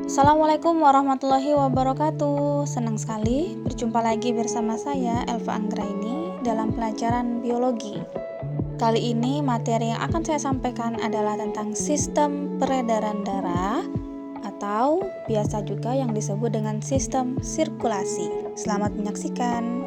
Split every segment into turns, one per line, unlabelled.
Assalamualaikum warahmatullahi wabarakatuh. Senang sekali berjumpa lagi bersama saya Elva Anggraini dalam pelajaran biologi. Kali ini materi yang akan saya sampaikan adalah tentang sistem peredaran darah atau biasa juga yang disebut dengan sistem sirkulasi. Selamat menyaksikan.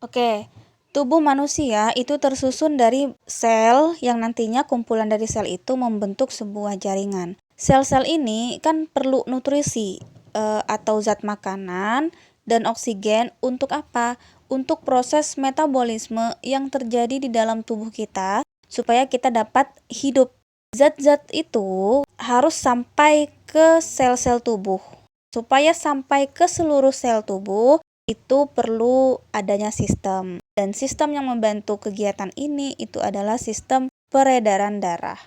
Oke, tubuh manusia itu tersusun dari sel yang nantinya kumpulan dari sel itu membentuk sebuah jaringan. Sel-sel ini kan perlu nutrisi atau zat makanan dan oksigen untuk apa? Untuk proses metabolisme yang terjadi di dalam tubuh kita supaya kita dapat hidup. Zat-zat itu harus sampai ke sel-sel tubuh. Supaya sampai ke seluruh sel tubuh, itu perlu adanya sistem. Dan sistem yang membantu kegiatan ini itu adalah sistem peredaran darah.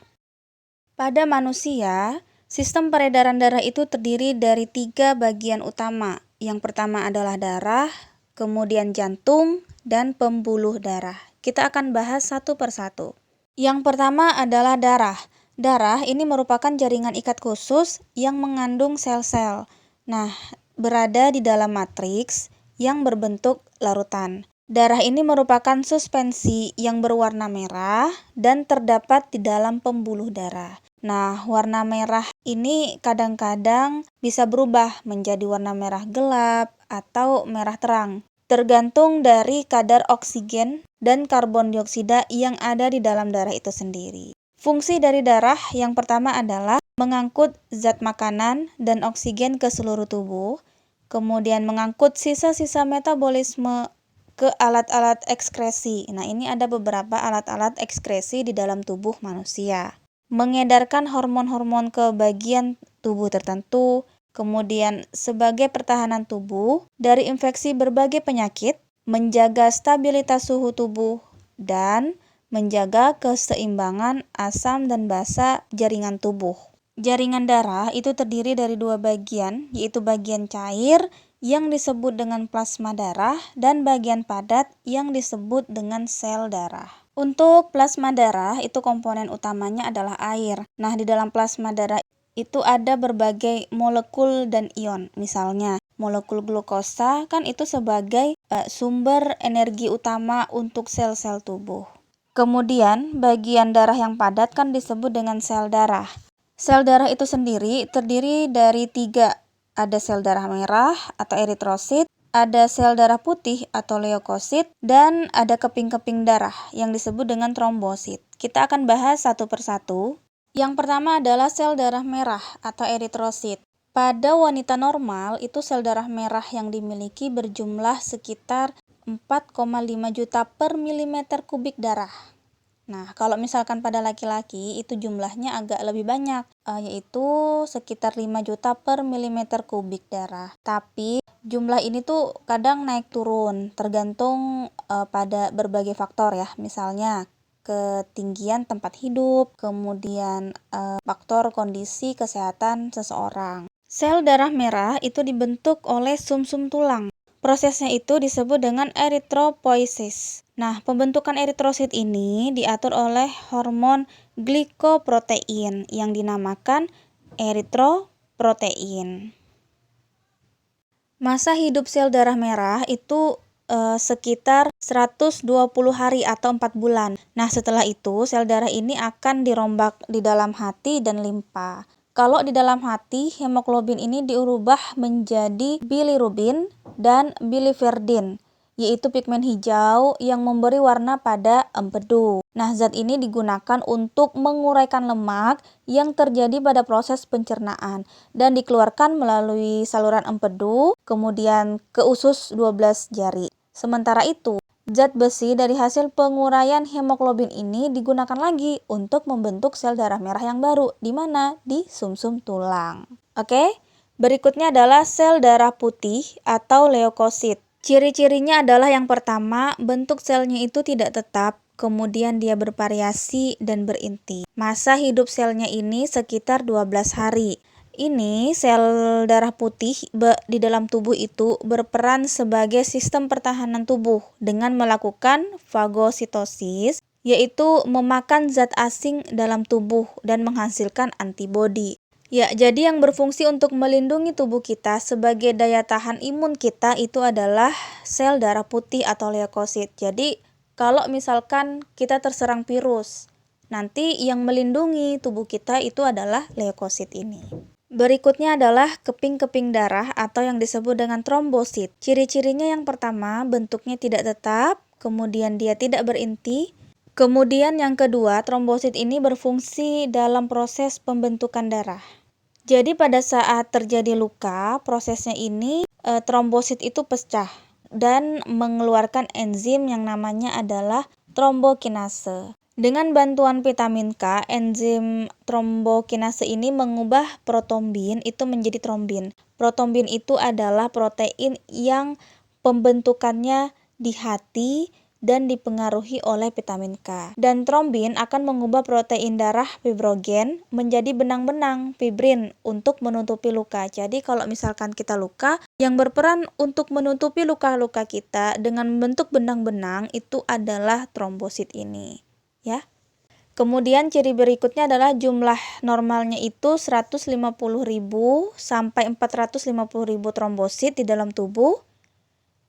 Pada manusia, sistem peredaran darah itu terdiri dari 3 bagian utama. Yang pertama adalah darah, kemudian jantung, dan pembuluh darah. Kita akan bahas satu persatu. Yang pertama adalah darah. Darah ini merupakan jaringan ikat khusus yang mengandung sel-sel. Nah, berada di dalam matriks yang berbentuk larutan. Darah ini merupakan suspensi yang berwarna merah dan terdapat di dalam pembuluh darah. Nah, warna merah ini kadang-kadang bisa berubah menjadi warna merah gelap atau merah terang, tergantung dari kadar oksigen dan karbon dioksida yang ada di dalam darah itu sendiri. Fungsi dari darah yang pertama adalah mengangkut zat makanan dan oksigen ke seluruh tubuh, kemudian mengangkut sisa-sisa metabolisme ke alat-alat ekskresi. Nah, ini ada beberapa alat-alat ekskresi di dalam tubuh manusia. Mengedarkan hormon-hormon ke bagian tubuh tertentu, kemudian sebagai pertahanan tubuh dari infeksi berbagai penyakit, menjaga stabilitas suhu tubuh, dan menjaga keseimbangan asam dan basa jaringan tubuh. Jaringan darah itu terdiri dari 2 bagian, yaitu bagian cair yang disebut dengan plasma darah dan bagian padat yang disebut dengan sel darah. Untuk plasma darah itu komponen utamanya adalah air. Nah, di dalam plasma darah itu ada berbagai molekul dan ion. Misalnya, molekul glukosa kan itu sebagai sumber energi utama untuk sel-sel tubuh. Kemudian, bagian darah yang padat kan disebut dengan sel darah. Sel darah itu sendiri terdiri dari 3. Ada sel darah merah atau eritrosit, ada sel darah putih atau leukosit, dan ada keping-keping darah yang disebut dengan trombosit. Kita akan bahas satu persatu. Yang pertama adalah sel darah merah atau eritrosit. Pada wanita normal, itu sel darah merah yang dimiliki berjumlah sekitar 4,5 juta per milimeter kubik darah. Nah, kalau misalkan pada laki-laki itu jumlahnya agak lebih banyak, yaitu sekitar 5 juta per milimeter kubik darah. Tapi jumlah ini tuh kadang naik turun, tergantung pada berbagai faktor ya. Misalnya ketinggian tempat hidup, kemudian faktor kondisi kesehatan seseorang. Sel darah merah itu dibentuk oleh sumsum tulang. Prosesnya itu disebut dengan eritropoiesis. Nah, pembentukan eritrosit ini diatur oleh hormon glikoprotein yang dinamakan eritroprotein. Masa hidup sel darah merah itu sekitar 120 hari atau 4 bulan. Nah, setelah itu sel darah ini akan dirombak di dalam hati dan limpa. Kalau di dalam hati, hemoglobin ini diubah menjadi bilirubin dan biliverdin, yaitu pigmen hijau yang memberi warna pada empedu. Nah, zat ini digunakan untuk menguraikan lemak yang terjadi pada proses pencernaan dan dikeluarkan melalui saluran empedu, kemudian ke usus 12 jari. Sementara itu, zat besi dari hasil penguraian hemoglobin ini digunakan lagi untuk membentuk sel darah merah yang baru, di mana? Di sumsum tulang. Oke, berikutnya adalah sel darah putih atau leukosit. Ciri-cirinya adalah yang pertama, bentuk selnya itu tidak tetap, kemudian dia bervariasi dan berinti. Masa hidup selnya ini sekitar 12 hari. Ini sel darah putih di dalam tubuh itu berperan sebagai sistem pertahanan tubuh dengan melakukan fagositosis yaitu memakan zat asing dalam tubuh dan menghasilkan antibodi. Ya, jadi yang berfungsi untuk melindungi tubuh kita sebagai daya tahan imun kita itu adalah sel darah putih atau leukosit. Jadi, kalau misalkan kita terserang virus, nanti yang melindungi tubuh kita itu adalah leukosit ini. Berikutnya adalah keping-keping darah atau yang disebut dengan trombosit. Ciri-cirinya yang pertama, bentuknya tidak tetap, kemudian dia tidak berinti. Kemudian yang kedua, trombosit ini berfungsi dalam proses pembentukan darah. Jadi pada saat terjadi luka, prosesnya ini trombosit itu pecah dan mengeluarkan enzim yang namanya adalah trombokinase. Dengan bantuan vitamin K, enzim trombokinase ini mengubah protombin itu menjadi trombin. Protombin itu adalah protein yang pembentukannya di hati dan dipengaruhi oleh vitamin K. Dan trombin akan mengubah protein darah fibrogen menjadi benang-benang fibrin untuk menutupi luka. Jadi kalau misalkan kita luka, yang berperan untuk menutupi luka-luka kita dengan membentuk benang-benang itu adalah trombosit ini. Ya. Kemudian ciri berikutnya adalah jumlah normalnya itu 150.000 sampai 450.000 trombosit di dalam tubuh.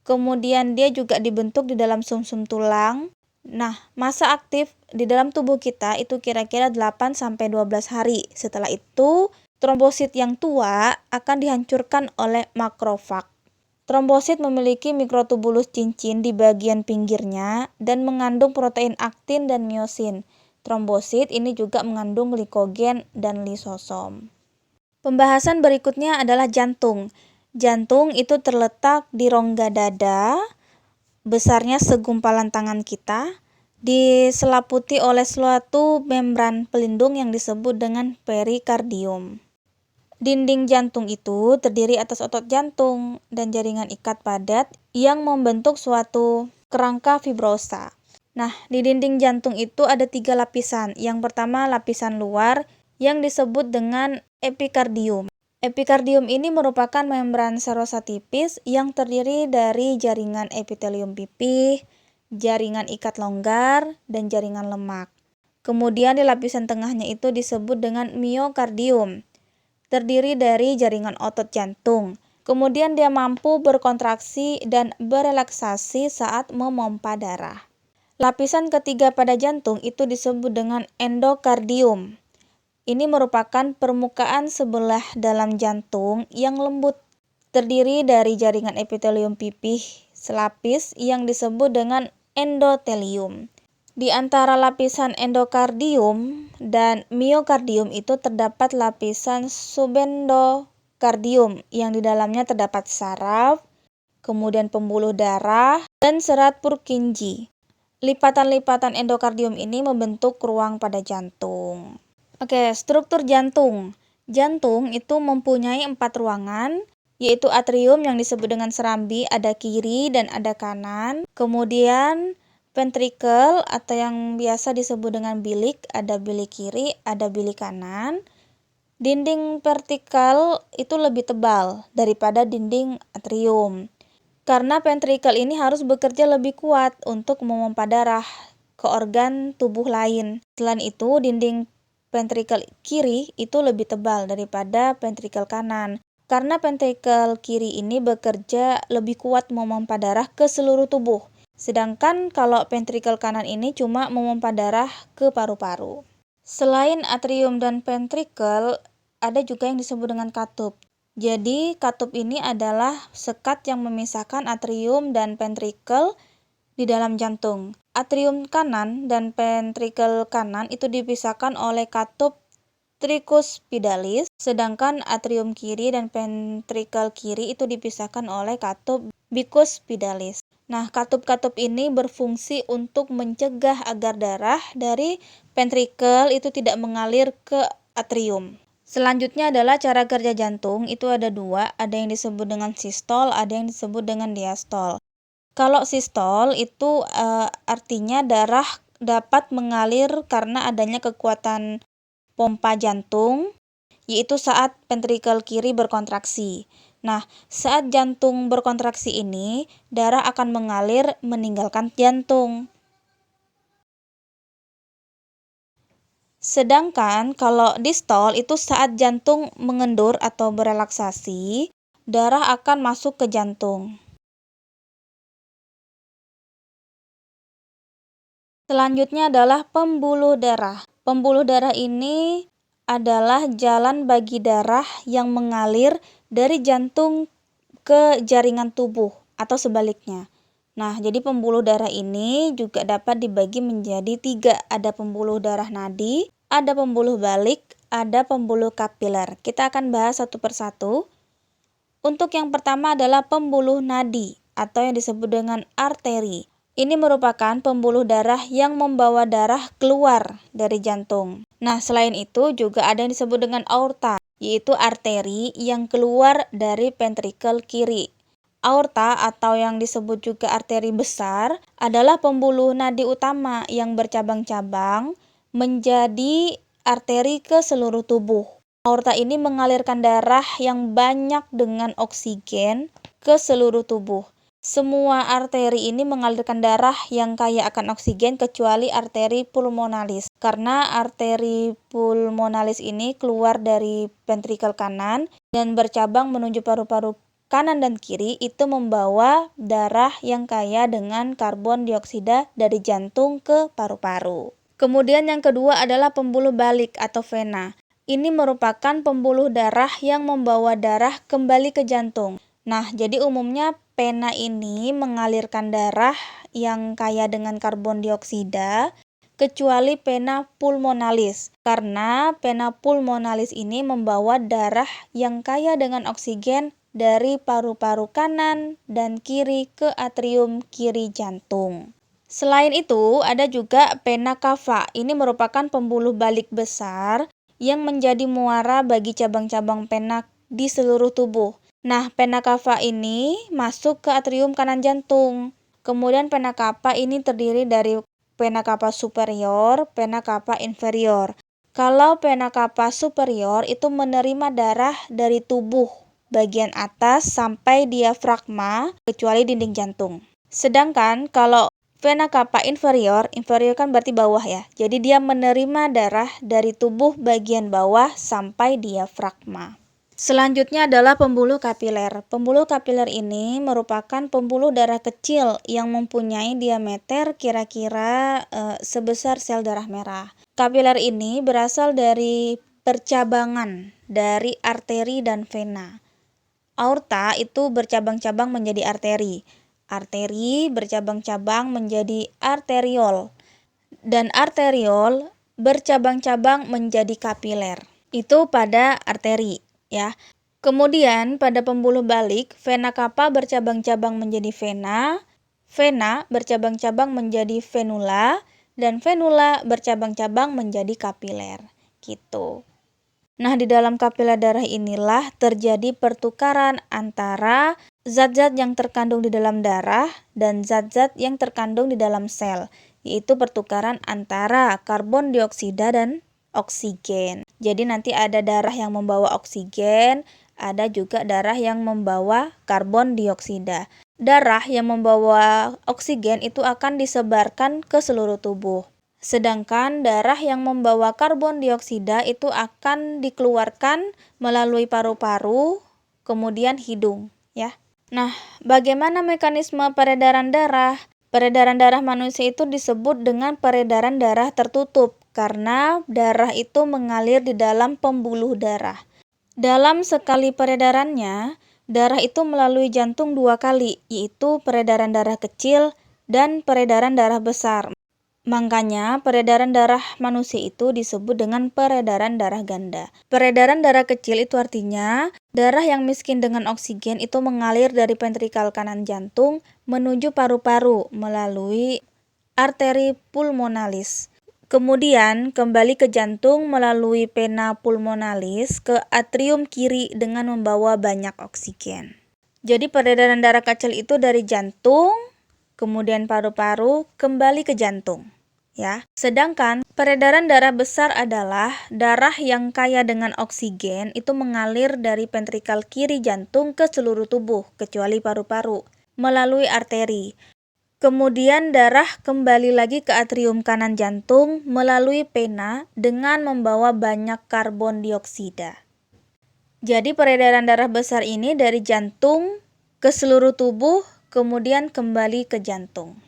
Kemudian dia juga dibentuk di dalam sumsum tulang. Nah, masa aktif di dalam tubuh kita itu kira-kira 8 sampai 12 hari. Setelah itu, trombosit yang tua akan dihancurkan oleh makrofag. Trombosit memiliki mikrotubulus cincin di bagian pinggirnya dan mengandung protein aktin dan miosin. Trombosit ini juga mengandung glikogen dan lisosom. Pembahasan berikutnya adalah jantung. Jantung itu terletak di rongga dada, besarnya segumpalan tangan kita, diselaputi oleh suatu membran pelindung yang disebut dengan perikardium. Dinding jantung itu terdiri atas otot jantung dan jaringan ikat padat yang membentuk suatu kerangka fibrosa. Nah, di dinding jantung itu ada 3 lapisan. Yang pertama lapisan luar yang disebut dengan epikardium. Epikardium ini merupakan membran serosa tipis yang terdiri dari jaringan epitelium pipih, jaringan ikat longgar, dan jaringan lemak. Kemudian di lapisan tengahnya itu disebut dengan miokardium, terdiri dari jaringan otot jantung. Kemudian dia mampu berkontraksi dan berelaksasi saat memompa darah. Lapisan ketiga pada jantung itu disebut dengan endokardium. Ini merupakan permukaan sebelah dalam jantung yang lembut, terdiri dari jaringan epitelium pipih selapis yang disebut dengan endotelium. Di antara lapisan endokardium dan miokardium itu terdapat lapisan subendokardium yang di dalamnya terdapat saraf, kemudian pembuluh darah, dan serat Purkinje. Lipatan-lipatan endokardium ini membentuk ruang pada jantung. Oke, struktur jantung. Jantung itu mempunyai 4 ruangan, yaitu atrium yang disebut dengan serambi, ada kiri dan ada kanan. Kemudian ventricle atau yang biasa disebut dengan bilik, ada bilik kiri, ada bilik kanan. Dinding vertikal itu lebih tebal daripada dinding atrium. Karena ventricle ini harus bekerja lebih kuat untuk memompa darah ke organ tubuh lain. Selain itu, dinding ventricle kiri itu lebih tebal daripada ventricle kanan. Karena ventricle kiri ini bekerja lebih kuat memompa darah ke seluruh tubuh. Sedangkan kalau ventricle kanan ini cuma memompa darah ke paru-paru. Selain atrium dan ventricle, ada juga yang disebut dengan katup. Jadi, katup ini adalah sekat yang memisahkan atrium dan ventricle di dalam jantung. Atrium kanan dan ventricle kanan itu dipisahkan oleh katup tricuspidalis, sedangkan atrium kiri dan ventricle kiri itu dipisahkan oleh katup bicuspidalis. Nah, katup-katup ini berfungsi untuk mencegah agar darah dari ventricle itu tidak mengalir ke atrium. Selanjutnya adalah cara kerja jantung, itu ada 2, ada yang disebut dengan sistol, ada yang disebut dengan diastol. Kalau sistol itu artinya darah dapat mengalir karena adanya kekuatan pompa jantung, yaitu saat ventricle kiri berkontraksi. Nah, saat jantung berkontraksi ini, darah akan mengalir meninggalkan jantung. Sedangkan kalau distol itu saat jantung mengendur atau berelaksasi, darah akan masuk ke jantung. Selanjutnya adalah pembuluh darah. Pembuluh darah ini adalah jalan bagi darah yang mengalir dari jantung ke jaringan tubuh atau sebaliknya. Nah, jadi pembuluh darah ini juga dapat dibagi menjadi 3. Ada pembuluh darah nadi, ada pembuluh balik, ada pembuluh kapiler. Kita akan bahas satu persatu. Untuk yang pertama adalah pembuluh nadi atau yang disebut dengan arteri. Ini merupakan pembuluh darah yang membawa darah keluar dari jantung. Nah, selain itu juga ada yang disebut dengan aorta, yaitu arteri yang keluar dari ventrikel kiri. Aorta atau yang disebut juga arteri besar adalah pembuluh nadi utama yang bercabang-cabang menjadi arteri ke seluruh tubuh. Aorta ini mengalirkan darah yang banyak dengan oksigen ke seluruh tubuh. Semua arteri ini mengalirkan darah yang kaya akan oksigen kecuali arteri pulmonalis. Karena arteri pulmonalis ini keluar dari ventrikel kanan dan bercabang menuju paru-paru kanan dan kiri, itu membawa darah yang kaya dengan karbon dioksida dari jantung ke paru-paru. Kemudian yang kedua adalah pembuluh balik atau vena. Ini merupakan pembuluh darah yang membawa darah kembali ke jantung. Nah, jadi umumnya pena ini mengalirkan darah yang kaya dengan karbon dioksida, kecuali pena pulmonalis. Karena pena pulmonalis ini membawa darah yang kaya dengan oksigen dari paru-paru kanan dan kiri ke atrium kiri jantung. Selain itu, ada juga pena cava. Ini merupakan pembuluh balik besar yang menjadi muara bagi cabang-cabang pena di seluruh tubuh. Nah, pena cava ini masuk ke atrium kanan jantung. Kemudian pena cava ini terdiri dari pena cava superior, pena cava inferior. Kalau pena cava superior itu menerima darah dari tubuh bagian atas sampai diafragma kecuali dinding jantung. Sedangkan kalau vena cava inferior, inferior kan berarti bawah ya. Jadi dia menerima darah dari tubuh bagian bawah sampai diafragma. Selanjutnya adalah pembuluh kapiler. Pembuluh kapiler ini merupakan pembuluh darah kecil yang mempunyai diameter kira-kira sebesar sel darah merah. Kapiler ini berasal dari percabangan dari arteri dan vena. Aorta itu bercabang-cabang menjadi arteri. Arteri bercabang-cabang menjadi arteriol. Dan arteriol bercabang-cabang menjadi kapiler. Itu pada arteri. Ya. Kemudian pada pembuluh balik, vena cava bercabang-cabang menjadi vena, vena bercabang-cabang menjadi venula, dan venula bercabang-cabang menjadi kapiler. Gitu. Nah, di dalam kapiler darah inilah terjadi pertukaran antara zat-zat yang terkandung di dalam darah dan zat-zat yang terkandung di dalam sel, yaitu pertukaran antara karbon dioksida dan oksigen. Jadi nanti ada darah yang membawa oksigen, ada juga darah yang membawa karbon dioksida. Darah yang membawa oksigen itu akan disebarkan ke seluruh tubuh. Sedangkan darah yang membawa karbon dioksida itu akan dikeluarkan melalui paru-paru, kemudian hidung, ya. Nah, bagaimana mekanisme peredaran darah? Peredaran darah manusia itu disebut dengan peredaran darah tertutup karena darah itu mengalir di dalam pembuluh darah. Dalam sekali peredarannya, darah itu melalui jantung 2 kali, yaitu peredaran darah kecil dan peredaran darah besar. Makanya peredaran darah manusia itu disebut dengan peredaran darah ganda. Peredaran darah kecil itu artinya darah yang miskin dengan oksigen itu mengalir dari ventrikel kanan jantung menuju paru-paru melalui arteri pulmonalis. Kemudian kembali ke jantung melalui vena pulmonalis ke atrium kiri dengan membawa banyak oksigen. Jadi peredaran darah kecil itu dari jantung, kemudian paru-paru, kembali ke jantung. Ya. Sedangkan peredaran darah besar adalah darah yang kaya dengan oksigen itu mengalir dari ventrikel kiri jantung ke seluruh tubuh, kecuali paru-paru, melalui arteri. Kemudian darah kembali lagi ke atrium kanan jantung melalui vena dengan membawa banyak karbon dioksida. Jadi peredaran darah besar ini dari jantung ke seluruh tubuh, kemudian kembali ke jantung.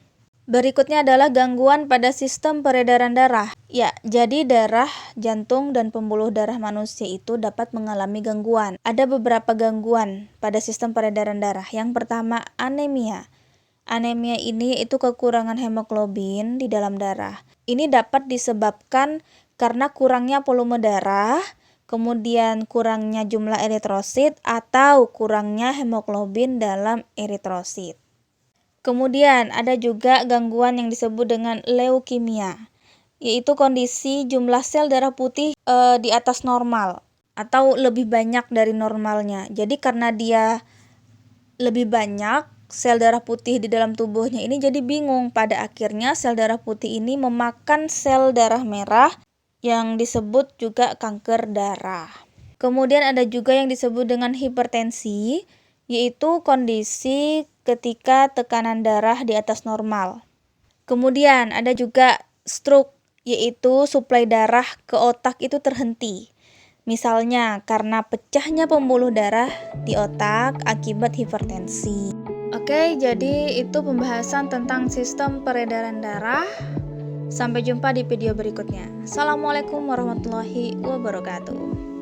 Berikutnya adalah gangguan pada sistem peredaran darah. Ya, jadi darah, jantung, dan pembuluh darah manusia itu dapat mengalami gangguan. Ada beberapa gangguan pada sistem peredaran darah. Yang pertama, anemia. Anemia ini itu kekurangan hemoglobin di dalam darah. Ini dapat disebabkan karena kurangnya volume darah, kemudian kurangnya jumlah eritrosit, atau kurangnya hemoglobin dalam eritrosit. Kemudian ada juga gangguan yang disebut dengan leukemia, yaitu kondisi jumlah sel darah putih di atas normal atau lebih banyak dari normalnya. Jadi karena dia lebih banyak sel darah putih di dalam tubuhnya ini jadi bingung. Pada akhirnya sel darah putih ini memakan sel darah merah yang disebut juga kanker darah. Kemudian ada juga yang disebut dengan hipertensi, yaitu kondisi ketika tekanan darah di atas normal. Kemudian ada juga stroke, yaitu suplai darah ke otak itu terhenti. Misalnya karena pecahnya pembuluh darah di otak akibat hipertensi. Oke, jadi itu pembahasan tentang sistem peredaran darah. Sampai jumpa di video berikutnya. Assalamualaikum warahmatullahi wabarakatuh.